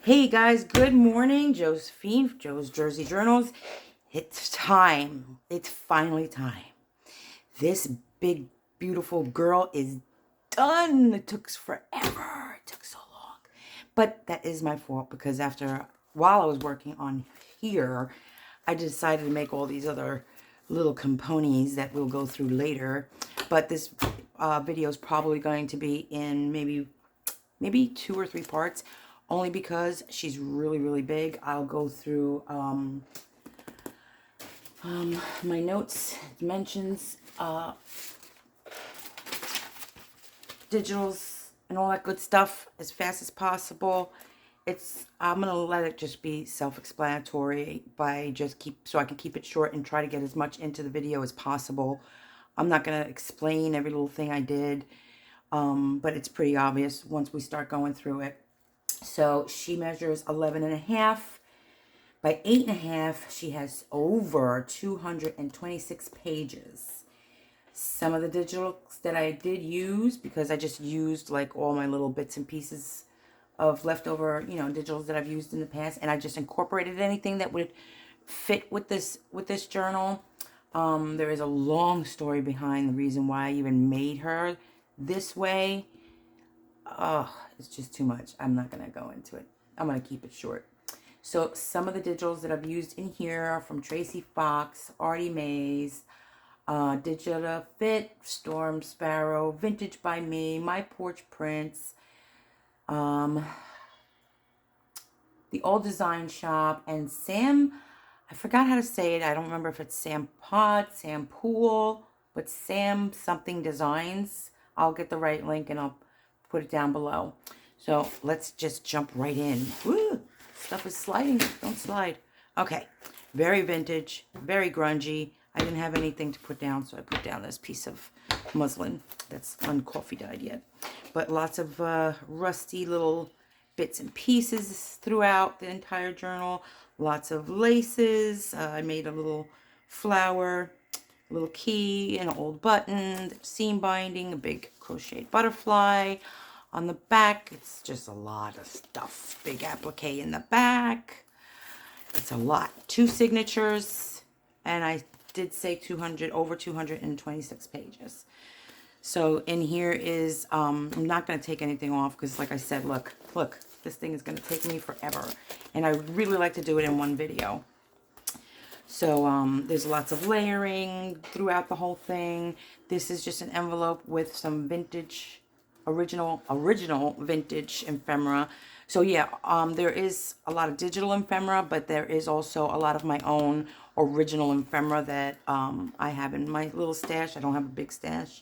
Hey guys, good morning. Josephine, Joe's Jersey Journals. It's time. It's finally time. This big, beautiful girl is done. It took forever. It took so long. But that is my fault because while I was working on here, I decided to make all these other little components that we'll go through later. But this video is probably going to be in maybe 2 or 3 parts, only because she's really, really big. I'll go through my notes, dimensions, digitals, and all that good stuff as fast as possible. I'm gonna let it just be self-explanatory so I can keep it short and try to get as much into the video as possible. I'm not gonna explain every little thing I did, but it's pretty obvious once we start going through it. So she measures 11.5 by 8.5. She has over 226 pages. Some of the digitals that I did use, because I just used like all my little bits and pieces of leftover, digitals that I've used in the past, and I just incorporated anything that would fit with this journal. There is a long story behind the reason why I even made her this way. Oh, it's just too much. I'm not going to go into it. I'm going to keep it short. So some of the digitals that I've used in here are from Tracy Fox, Artie Mays, Digital Fit, Storm Sparrow, Vintage by Me, My Porch Prints, The Old Design Shop, and Sam, I forgot how to say it. I don't remember if it's Sam Pod, Sam Pool, but Sam something designs. I'll get the right link and I'll put it down below. So let's just jump right in. Woo! Stuff is sliding. Don't slide. Okay. Very vintage. Very grungy. I didn't have anything to put down, so I put down this piece of muslin that's uncoffee dyed yet. But lots of rusty little bits and pieces throughout the entire journal. Lots of laces. I made a little flower, a little key, an old button, seam binding, a big crocheted butterfly. On the back, it's just a lot of stuff. Big applique in the back. It's a lot. 2 signatures, and I did say over 226 pages. So in here is, I'm not going to take anything off because, like I said, look, this thing is going to take me forever. And I would really like to do it in one video. So there's lots of layering throughout the whole thing. This is just an envelope with some vintage, original vintage ephemera. So yeah, there is a lot of digital ephemera, but there is also a lot of my own original ephemera that I have in my little stash. I don't have a big stash.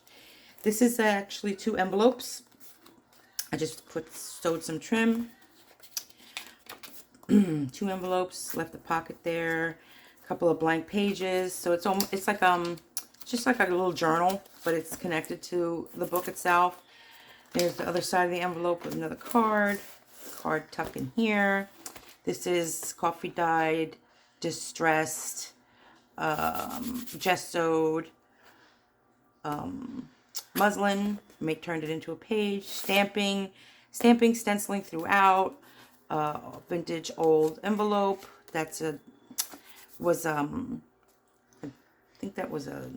This is actually 2 envelopes. I just sewed some trim. 2 envelopes, left a pocket there. A couple of blank pages. So it's like just like a little journal, but it's connected to the book itself. There's the other side of the envelope with another card tucked in here. This is coffee dyed, distressed, gessoed muslin. Turned it into a page. Stamping, stenciling throughout. Vintage old envelope. I think that was a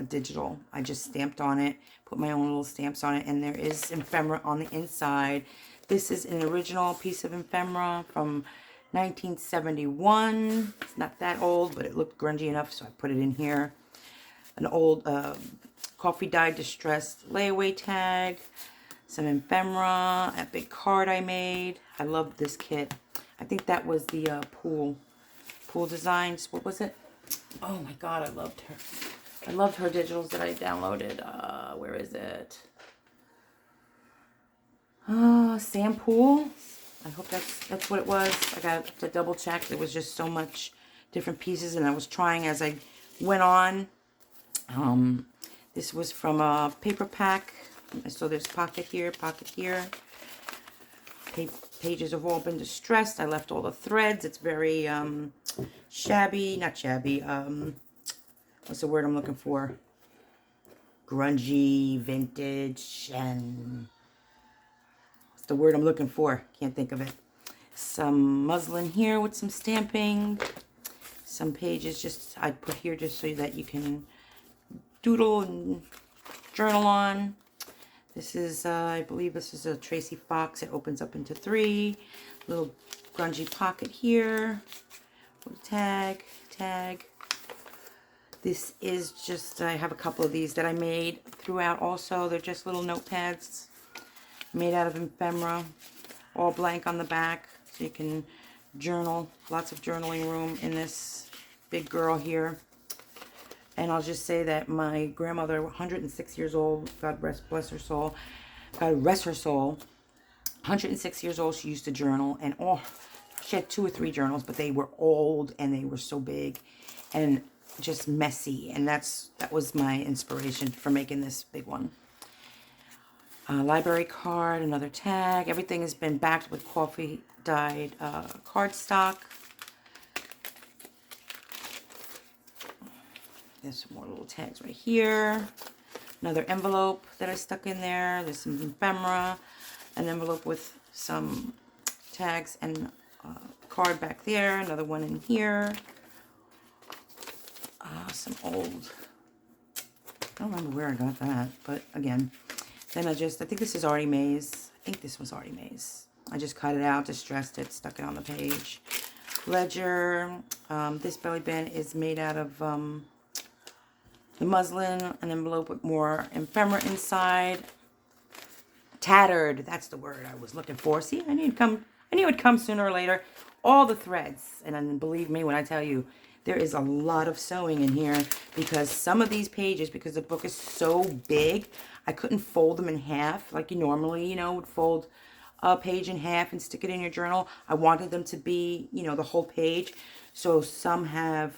digital. I just stamped on it, put my own little stamps on it, and there is ephemera on the inside. This is an original piece of ephemera from 1971. It's not that old, but it looked grungy enough, so I put it in here. An old coffee dyed distressed layaway tag, some ephemera, a big card I made. I love this kit. I think that was the pool designs. What was it? Oh my god, I loved her. I loved her digitals that I downloaded. Where is it? Sam Pool. I hope that's what it was. I got to double check. There was just so much different pieces, and I was trying as I went on. This was from a paper pack. So there's pocket here. Pages have all been distressed. I left all the threads. It's very shabby, not shabby. What's the word I'm looking for? Grungy, vintage, and what's the word I'm looking for? Can't think of it. Some muslin here with some stamping. Some pages just I put here just so that you can doodle and journal on. This is, I believe this is a Tracy Fox. It opens up into 3. Little grungy pocket here. Tag. This is just, I have a couple of these that I made throughout also. They're just little notepads made out of ephemera. All blank on the back. So you can journal. Lots of journaling room in this big girl here. And I'll just say that my grandmother, 106 years old, God rest, bless her soul, God rest her soul, 106 years old, she used to journal. And she had 2 or 3 journals, but they were old and they were so big and just messy. And that was my inspiration for making this big one. Library card, another tag. Everything has been backed with coffee dyed cardstock. There's some more little tags right here. Another envelope that I stuck in there. There's some ephemera. An envelope with some tags and card back there. Another one in here. Some old... I don't remember where I got that. But again, then I think this is Artie Mays. I think this was Artie Mays. I just cut it out, distressed it, stuck it on the page. Ledger. This belly band is made out of... the muslin, an envelope with more ephemera inside. Tattered, that's the word I was looking for. See, I knew it would come sooner or later. All the threads, and then believe me when I tell you, there is a lot of sewing in here because some of these pages, because the book is so big, I couldn't fold them in half like you normally, would fold a page in half and stick it in your journal. I wanted them to be, the whole page. So some have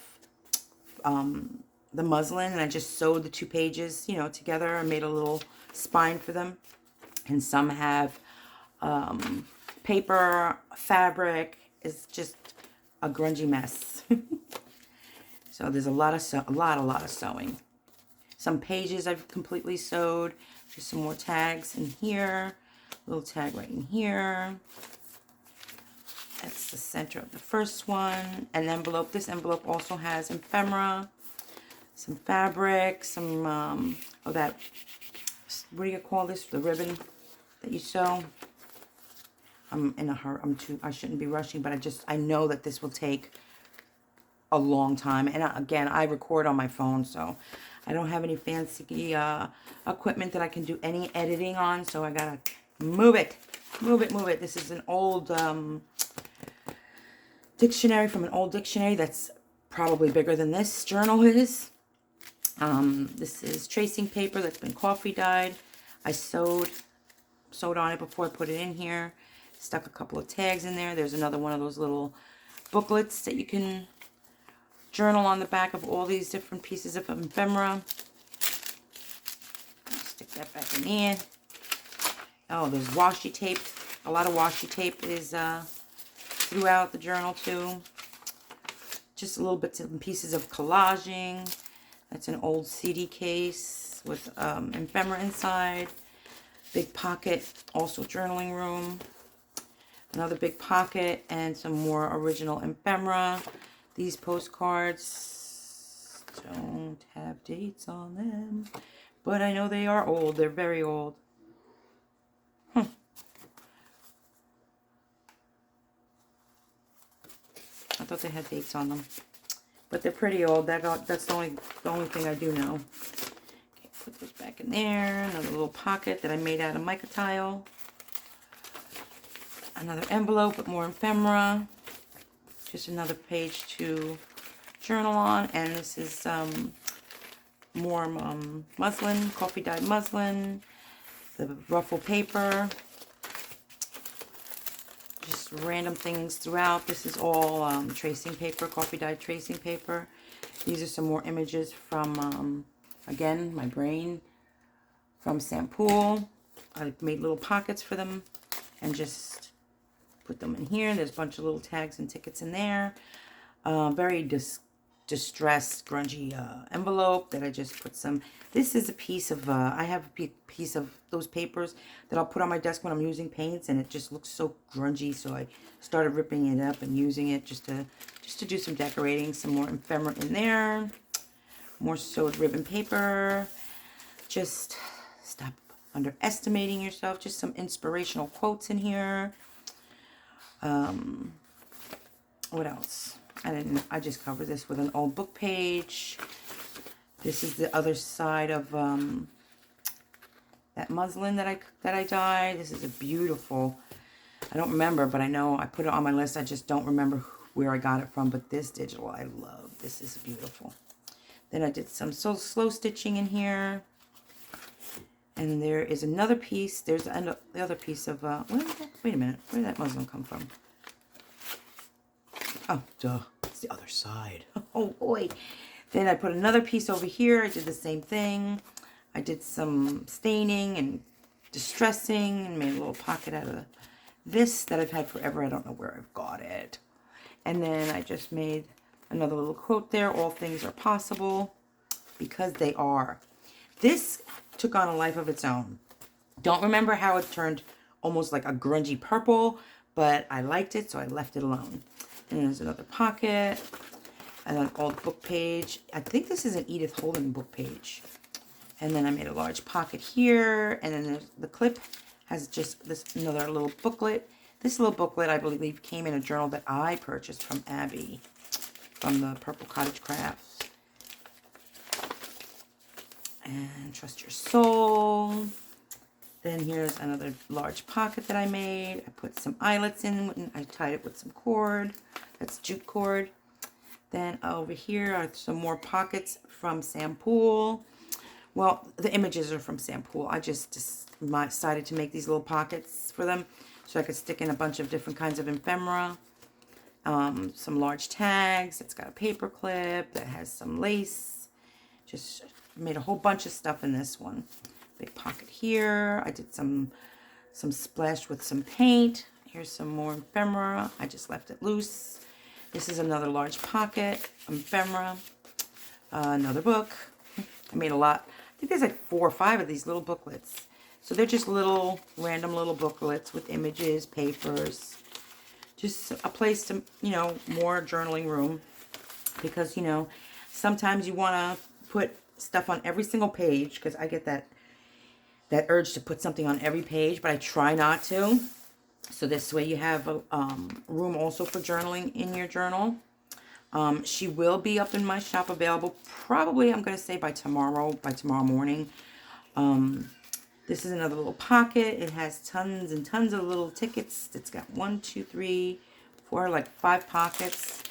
the muslin, and I just sewed the 2 pages, together. I made a little spine for them. And some have paper, fabric. It's just a grungy mess. So there's a lot of sewing. Some pages I've completely sewed. Just some more tags in here. A little tag right in here. That's the center of the first one. An envelope. This envelope also has ephemera. Some fabric, some, that, what do you call this? The ribbon that you sew. I'm in a hurry. I shouldn't be rushing, but I know that this will take a long time. And again, I record on my phone, so I don't have any fancy equipment that I can do any editing on, so I gotta move it. This is an old dictionary from an old dictionary that's probably bigger than this journal is. This is tracing paper that's been coffee dyed. I sewed on it before I put it in here. Stuck a couple of tags in there. There's another one of those little booklets that you can journal on the back of all these different pieces of ephemera. Stick that back in there. Oh, there's washi tape. A lot of washi tape is throughout the journal too. Just a little bits and pieces of collaging. That's an old CD case with ephemera inside. Big pocket, also journaling room. Another big pocket and some more original ephemera. These postcards don't have dates on them, but I know they are old. They're very old. I thought they had dates on them. But they're pretty old. That's the only thing I do know. Okay, put this back in there. Another little pocket that I made out of mica tile. Another envelope with more ephemera. Just another page to journal on. And this is more muslin, coffee dyed muslin. The ruffle paper. Just random things throughout. This is all tracing paper, coffee dyed tracing paper. These are some more images from, again, my brain, from Sam Poole. I made little pockets for them and just put them in here. There's a bunch of little tags and tickets in there. Very distressed grungy envelope that I just put some. This is a piece of, I have a piece of those papers that I'll put on my desk when I'm using paints, and it just looks so grungy, so I started ripping it up and using it just to do some decorating. Some more ephemera in there, more sewed ribbon paper. Just stop underestimating yourself. Just some inspirational quotes in here. What else? I just covered this with an old book page. This is the other side of that muslin that I dyed. This is a beautiful, I don't remember, but I know I put it on my list. I just don't remember where I got it from, but this digital I love. This is beautiful. Then I did some slow stitching in here. And there is another piece. There's the other piece of, wait a minute. Where did that muslin come from? Oh, duh. It's the other side. Oh, boy. Then I put another piece over here. I did the same thing. I did some staining and distressing and made a little pocket out of this that I've had forever. I don't know where I've got it. And then I just made another little quote there. All things are possible because they are. This took on a life of its own. Don't remember how it turned almost like a grungy purple, but I liked it, so I left it alone. And there's another pocket, and an old book page. I think this is an Edith Holden book page. And then I made a large pocket here, and then there's the clip has just this another little booklet. This little booklet, I believe, came in a journal that I purchased from Abby, from the Purple Cottage Crafts. And Trust Your Soul. Then here's another large pocket that I made. I put some eyelets in, and I tied it with some cord. That's jute cord. Then over here are some more pockets from Sam Poole. Well, the images are from Sam Poole. I just decided to make these little pockets for them so I could stick in a bunch of different kinds of ephemera. Some large tags. It's got a paper clip that has some lace. Just made a whole bunch of stuff in this one. Big pocket here. I did some splash with some paint. Here's some more ephemera. I just left it loose. This is another large pocket, ephemera. Another book. I made a lot. I think there's like 4 or 5 of these little booklets. So they're just little, random little booklets with images, papers. Just a place to, you know, more journaling room. Because, you know, sometimes you want to put stuff on every single page, because I get that urge to put something on every page, but I try not to. So this way you have a room also for journaling in your journal. She will be up in my shop available probably, I'm going to say by tomorrow morning. This is another little pocket. It has tons and tons of little tickets. It's got 1, 2, 3, 4, like 5 pockets.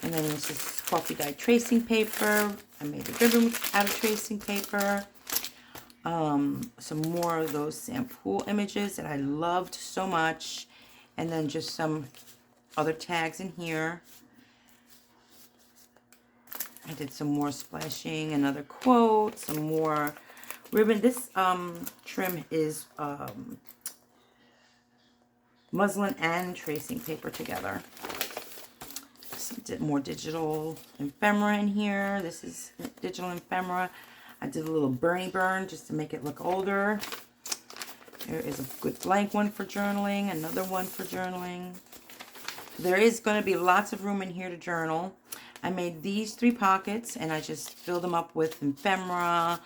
And then this is coffee dyed tracing paper. I made the ribbon out of tracing paper. Some more of those Sam Poole images that I loved so much. And then just some other tags in here. I did some more splashing, another quote, some more ribbon. This trim is muslin and tracing paper together. Some more digital ephemera in here. This is digital ephemera. I did a little Bernie burn just to make it look older. There is a good blank one for journaling, another one for journaling. There is going to be lots of room in here to journal. I made these 3 pockets, and I just filled them up with ephemera,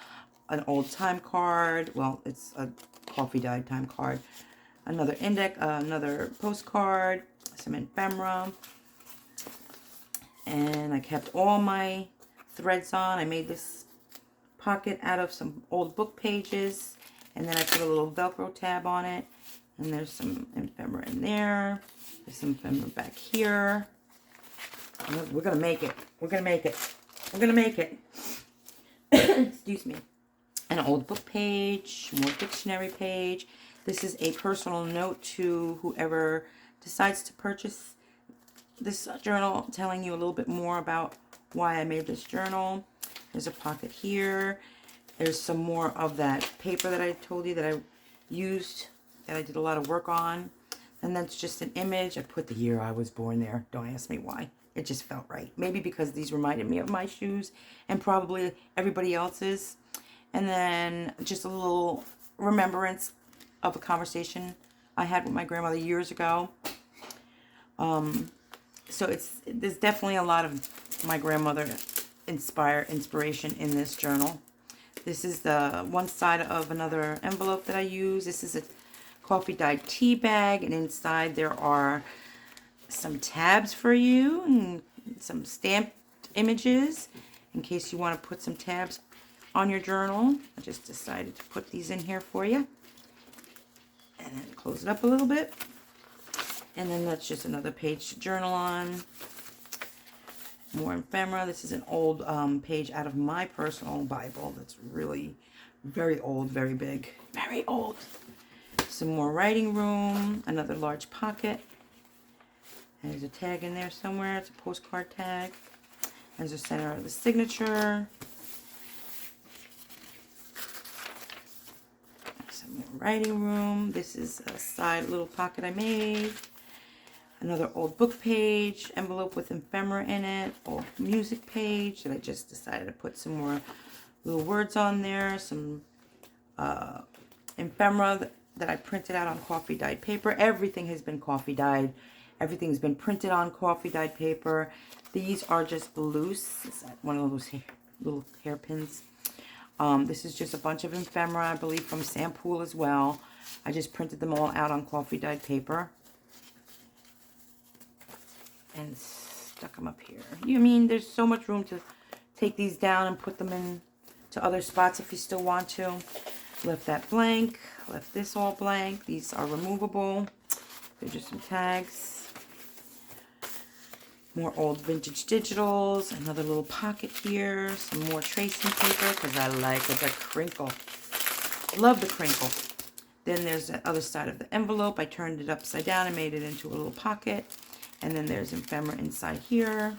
an old time card. Well, it's a coffee dyed time card. Another index, another postcard, some ephemera. And I kept all my threads on. I made this pocket out of some old book pages, and then I put a little Velcro tab on it. And there's some ephemera in there. There's some ephemera back here. We're going to make it. We're going to make it. We're going to make it. Excuse me. An old book page, more dictionary page. This is a personal note to whoever decides to purchase this journal, telling you a little bit more about why I made this journal. There's a pocket here. There's some more of that paper that I told you that I used, that I did a lot of work on. And that's just an image. I put the year I was born there. Don't ask me why. It just felt right. Maybe because these reminded me of my shoes and probably everybody else's. And then just a little remembrance of a conversation I had with my grandmother years ago. So there's definitely a lot of my grandmother inspiration in this journal. This is the one side of another envelope that I use. This is a coffee dyed tea bag, and inside there are some tabs for you and some stamped images in case you want to put some tabs on your journal. I just decided to put these in here for you. And then close it up a little bit. And then that's just another page to journal on. More ephemera. This is an old page out of my personal Bible that's really very old, very big, very old. Some more writing room, another large pocket. There's a tag in there somewhere. It's a postcard tag. There's the center of the signature. Some more writing room. This is a side little pocket I made. Another old book page, envelope with ephemera in it, old music page that I just decided to put some more little words on there, some ephemera that I printed out on coffee dyed paper. Everything has been coffee dyed. Everything's been printed on coffee dyed paper. These are just loose. Is that one of those little hairpins? This is just a bunch of ephemera, I believe, from Sam Pool as well. I just printed them all out on coffee dyed paper and stuck them up here. You mean there's so much room to take these down and put them in to other spots if you still want to. Left that blank. Left this all blank. These are removable. They're just some tags. More old vintage digitals. Another little pocket here. Some more tracing paper because I like the crinkle. Love the crinkle. Then there's the other side of the envelope. I turned it upside down and made it into a little pocket. And then there's ephemera inside here.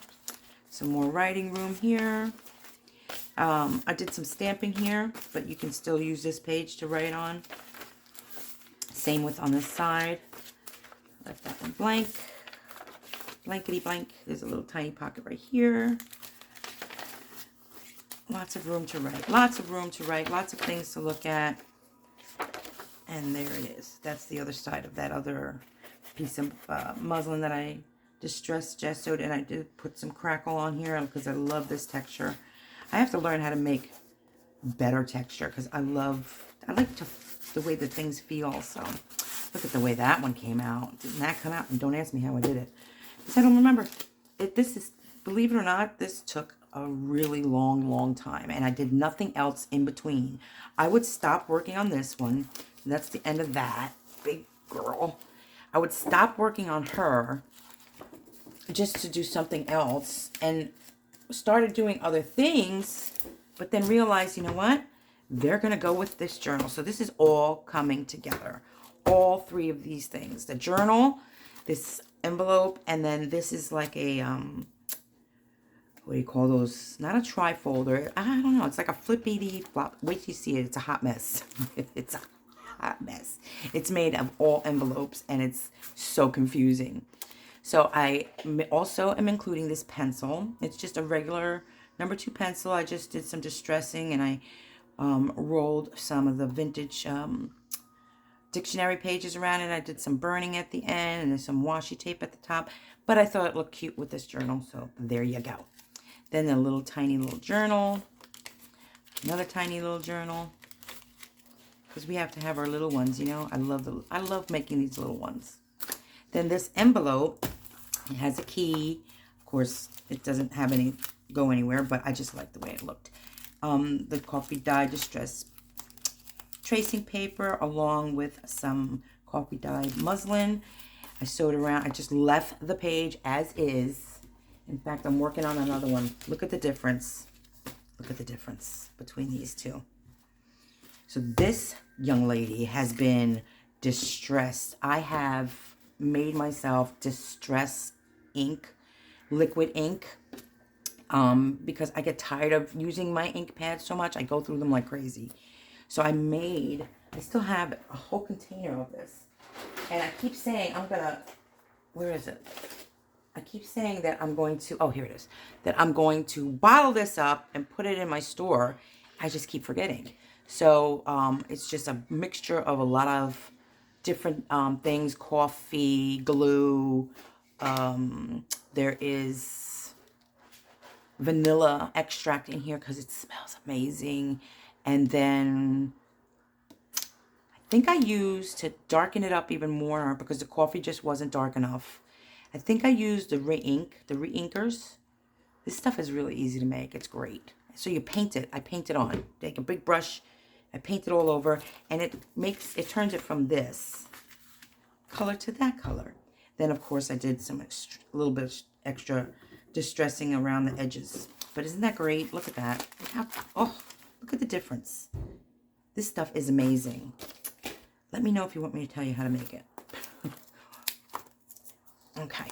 Some more writing room here. I did some stamping here, but you can still use this page to write on. Same with on this side. Left that one blank. Blankety blank. There's a little tiny pocket right here. Lots of room to write. Lots of room to write. Lots of things to look at. And there it is. That's the other side of that other piece of muslin that I distress gessoed, and I did put some crackle on here because I love this texture. I have to learn how to make better texture because I like the way that things feel. So look at the way that one came out. Didn't that come out? And don't ask me how I did it because I don't remember. Believe it or not, this took a really long time, and I did nothing else in between. I would stop working on this one. That's the end of that big girl. I would stop working on her just to do something else and started doing other things, but then realized, you know what? They're going to go with this journal. So this is all coming together. All three of these things. The journal, this envelope, and then this is like a, what do you call those? Not a trifolder. I don't know. It's like a flippity flop. Wait till you see it. It's a hot mess. It's a hot mess. It's made of all envelopes, and it's so confusing. So I also am including this pencil. It's just a regular number 2 pencil. I just did some distressing, and I rolled some of the vintage dictionary pages around it. I did some burning at the end, and there's some washi tape at the top. But I thought it looked cute with this journal, so there you go. Then a little tiny little journal. Another tiny little journal. Because we have to have our little ones, you know. I love making these little ones. Then this envelope, it has a key. Of course, it doesn't have any go anywhere, but I just like the way it looked. The coffee dye distress tracing paper along with some coffee dye muslin. I sewed around. I just left the page as is. In fact, I'm working on another one. Look at the difference. Look at the difference between these two. So this young lady has been distressed. I have made myself distress ink, liquid ink, because I get tired of using my ink pads so much. I go through them like crazy. So I still have a whole container of this. And I keep saying I'm gonna, where is it? I keep saying that I'm going to, oh, here it is, that I'm going to bottle this up and put it in my store. I just keep forgetting. So it's just a mixture of a lot of different things, coffee, glue. There is vanilla extract in here because it smells amazing. And then I think I used, to darken it up even more because the coffee just wasn't dark enough, I think I used the re-ink, the re-inkers. This stuff is really easy to make. It's great. So you paint it. I paint it on. Take a big brush. I paint it all over. And it turns it from this color to that color. Then, of course, I did some a little bit of extra distressing around the edges. But isn't that great? Look at that. Look at the difference. This stuff is amazing. Let me know if you want me to tell you how to make it. Okay.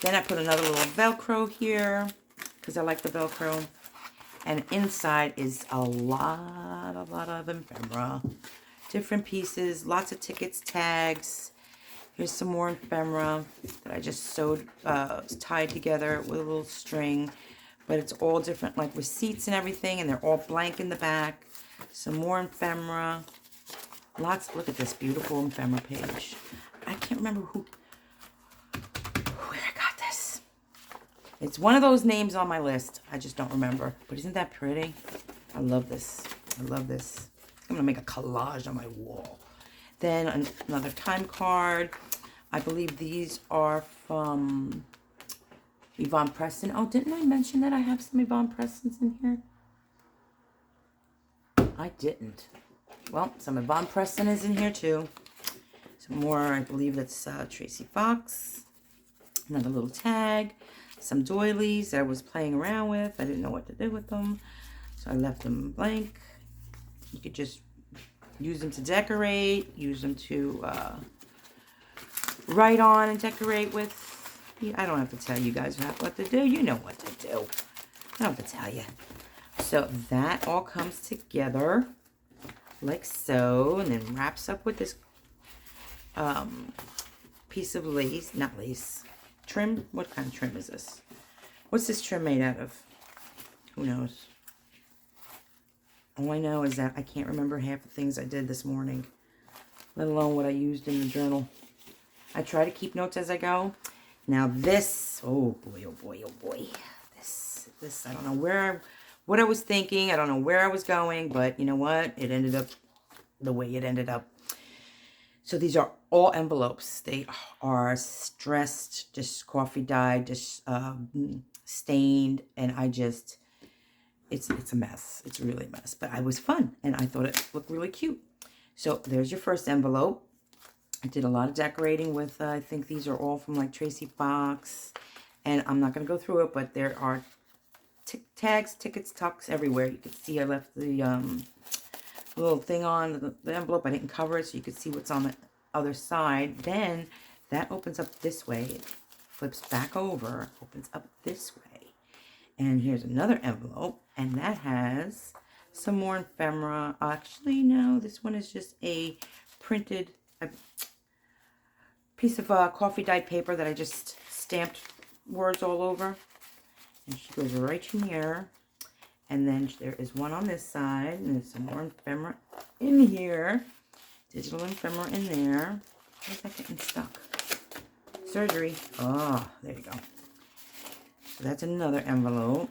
Then I put another little Velcro here because I like the Velcro. And inside is a lot of ephemera. Different pieces, lots of tickets, tags. Here's some more ephemera that I just sewed, tied together with a little string. But it's all different, like receipts and everything, and they're all blank in the back. Some more ephemera. Lots, look at this beautiful ephemera page. I can't remember where I got this. It's one of those names on my list. I just don't remember. But isn't that pretty? I love this. I love this. I'm going to make a collage on my wall. Then another time card. I believe these are from Yvonne Preston. Oh, didn't I mention that I have some Yvonne Prestons in here? I didn't. Well, some Yvonne Preston is in here too. Some more, I believe that's Tracy Fox. Another little tag. Some doilies that I was playing around with. I didn't know what to do with them, so I left them blank. You could just use them to decorate, use them to write on and decorate with. I don't have to tell you guys what to do. You know what to do. I don't have to tell you. So that all comes together like so, and then wraps up with this piece of lace, not lace, trim. What kind of trim is this? What's this trim made out of? Who knows? All I know is that I can't remember half the things I did this morning, let alone what I used in the journal. I try to keep notes as I go. Now this, oh boy, oh boy, oh boy. This, I don't know what I was thinking. I don't know where I was going, but you know what? It ended up the way it ended up. So these are all envelopes. They are stressed, just coffee dyed, just stained, and it's a mess. It's really a mess, but I was fun, and I thought it looked really cute. So there's your first envelope. I did a lot of decorating with, I think these are all from like Tracy Fox, and I'm not going to go through it, but there are tags, tickets, tucks everywhere. You can see I left the little thing on the envelope. I didn't cover it, so you could see what's on the other side. Then that opens up this way. It flips back over, opens up this way. And here's another envelope, and that has some more ephemera. Actually, no, this one is just a printed piece of coffee dyed paper that I just stamped words all over. And she goes right in here. And then there is one on this side, and there's some more ephemera in here. Digital ephemera in there. Where's that getting stuck? Surgery. Oh, there you go. So that's another envelope.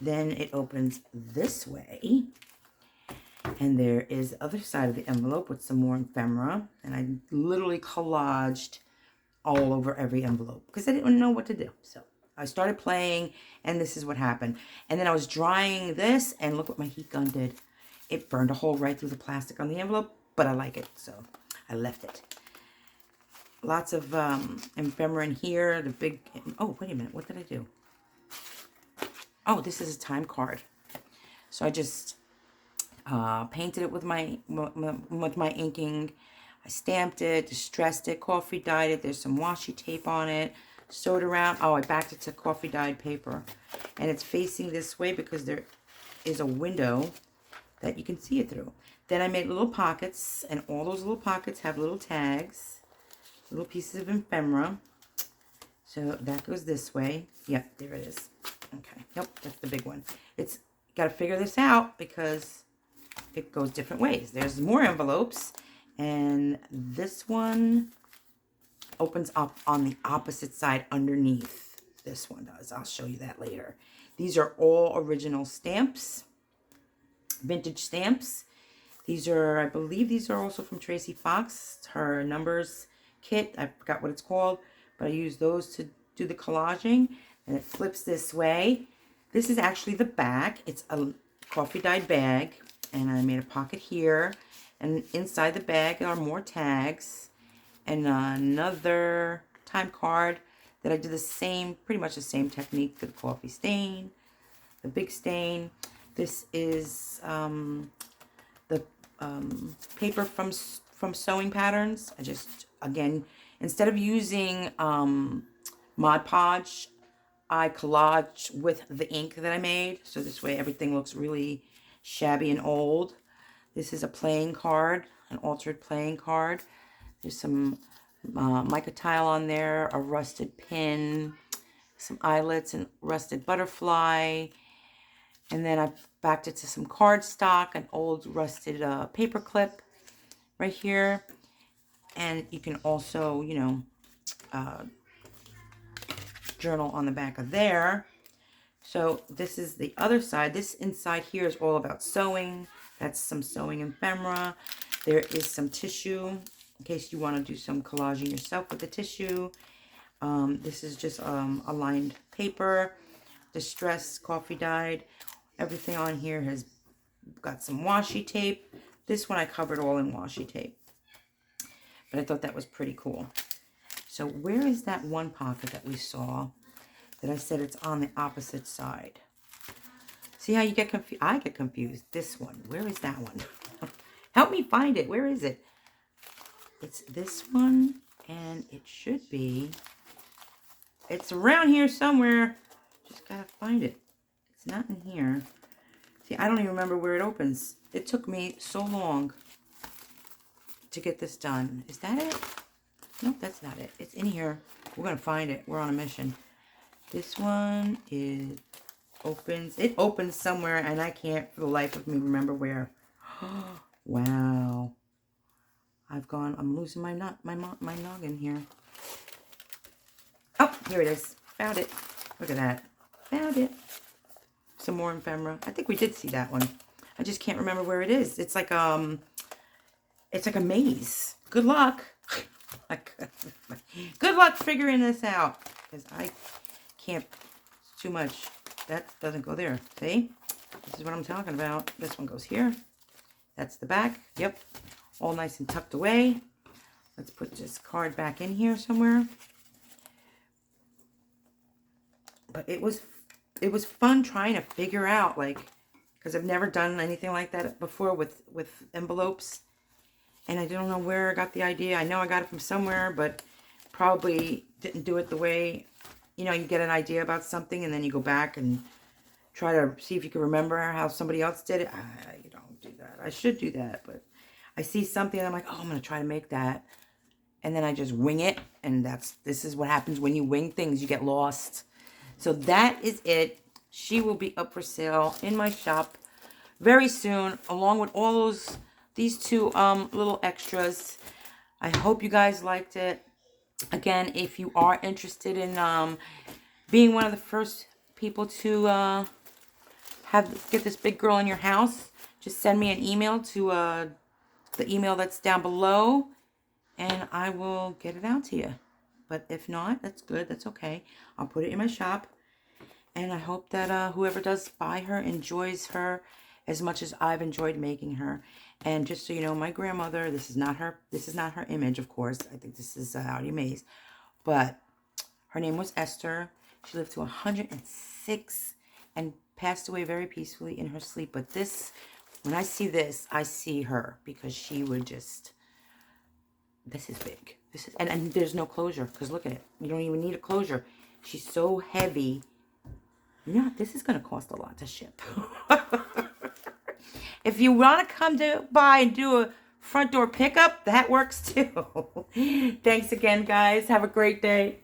Then it opens this way. And there is the other side of the envelope with some more ephemera. And I literally collaged all over every envelope because I didn't know what to do. So I started playing, and this is what happened. And then I was drying this, and look what my heat gun did. It burned a hole right through the plastic on the envelope, but I like it, so I left it. Lots of ephemera in here. The big, oh, wait a minute. What did I do? Oh, this is a time card. So I just painted it with my inking. I stamped it, distressed it, coffee dyed it. There's some washi tape on it. Sewed around. Oh, I backed it to coffee dyed paper. And it's facing this way because there is a window that you can see it through. Then I made little pockets, and all those little pockets have little tags, little pieces of ephemera. So that goes this way. Yep, there it is. Okay, nope, that's the big one. It's got to figure this out because it goes different ways. There's more envelopes, and this one opens up on the opposite side underneath. This one does. I'll show you that later. These are all original stamps, vintage stamps. These are, I believe these are also from Tracy Fox, her numbers kit. I forgot what it's called, but I use those to do the collaging, and it flips this way. This is actually the back. It's a coffee dyed bag, and I made a pocket here, and inside the bag are more tags and another time card that I did the same, pretty much the same technique, the coffee stain, the big stain. This is the paper from Sewing Patterns. I just, again, instead of using Mod Podge, I collage with the ink that I made. So this way everything looks really shabby and old. This is a playing card, an altered playing card. There's some mica tile on there, a rusted pin, some eyelets and rusted butterfly. And then I backed it to some cardstock, an old rusted paper clip right here. And you can also, you know, journal on the back of there. So this is the other side. This inside here is all about sewing. That's some sewing ephemera. There is some tissue in case you want to do some collaging yourself with the tissue. This is just a lined paper, distress, coffee dyed. Everything on here has got some washi tape. This one I covered all in washi tape, but I thought that was pretty cool. So where is that one pocket that we saw that I said it's on the opposite side? See how you get confused? I get confused. This one. Where is that one? Help me find it. Where is it? It's this one, and it should be. It's around here somewhere. Just gotta find it. It's not in here. See, I don't even remember where it opens. It took me so long to get this done. Is that it? Nope, that's not it. It's in here. We're gonna find it. We're on a mission. This one is opens. It opens somewhere, and I can't for the life of me remember where. Wow. I'm losing my noggin here. Oh, here it is. Found it. Look at that. Found it. Some more ephemera. I think we did see that one. I just can't remember where it is. It's like a maze. Good luck. Good luck figuring this out, because I can't. It's too much. That doesn't go there. See? This is what I'm talking about. This one goes here. That's the back. Yep. All nice and tucked away. Let's put this card back in here somewhere. But it was fun trying to figure out, like, because I've never done anything like that before with envelopes. And I don't know where I got the idea. I know I got it from somewhere, but probably didn't do it the way, you know, you get an idea about something and then you go back and try to see if you can remember how somebody else did it. I don't do that. I should do that, but I see something and I'm like, oh, I'm going to try to make that. And then I just wing it. And this is what happens when you wing things. You get lost. So that is it. She will be up for sale in my shop very soon, along with all these two little extras. I hope you guys liked it. Again, if you are interested in being one of the first people to get this big girl in your house, just send me an email to the email that's down below, and I will get it out to you. But if not, that's good. That's okay. I'll put it in my shop. And I hope that whoever does buy her enjoys her as much as I've enjoyed making her. And just so you know, my grandmother, this is not her image, of course. I think this is Audi Mays. But her name was Esther. She lived to 106 and passed away very peacefully in her sleep. But this, when I see this, I see her, because she would just, this is big. This is, and there's no closure, because look at it. You don't even need a closure. She's so heavy. Yeah, this is going to cost a lot to ship. If you want to come by and do a front door pickup, that works too. Thanks again, guys. Have a great day.